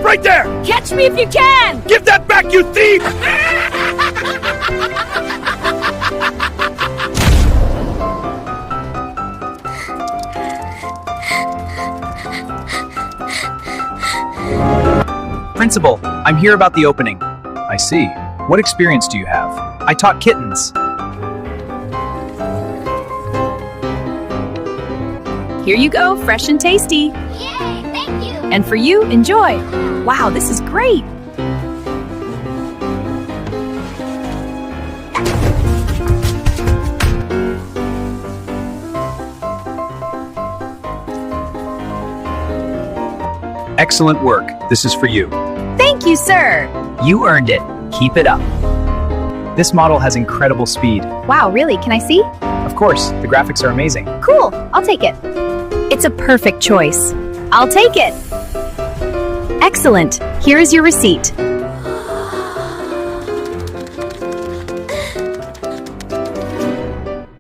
right there! Catch me if you can! Give that back, you thief! Principal, I'm here about the opening. I see. What experience do you have? I taught kittens. Here you go, fresh and tasty. Yay, thank you. And for you, enjoy. Wow, this is great. Excellent work. This is for you. Thank you, sir. You earned it. Keep it up. This model has incredible speed. Wow, really? Can I see? Of course, the graphics are amazing. Cool, I'll take it. It's a perfect choice. I'll take it. Excellent. Here is your receipt.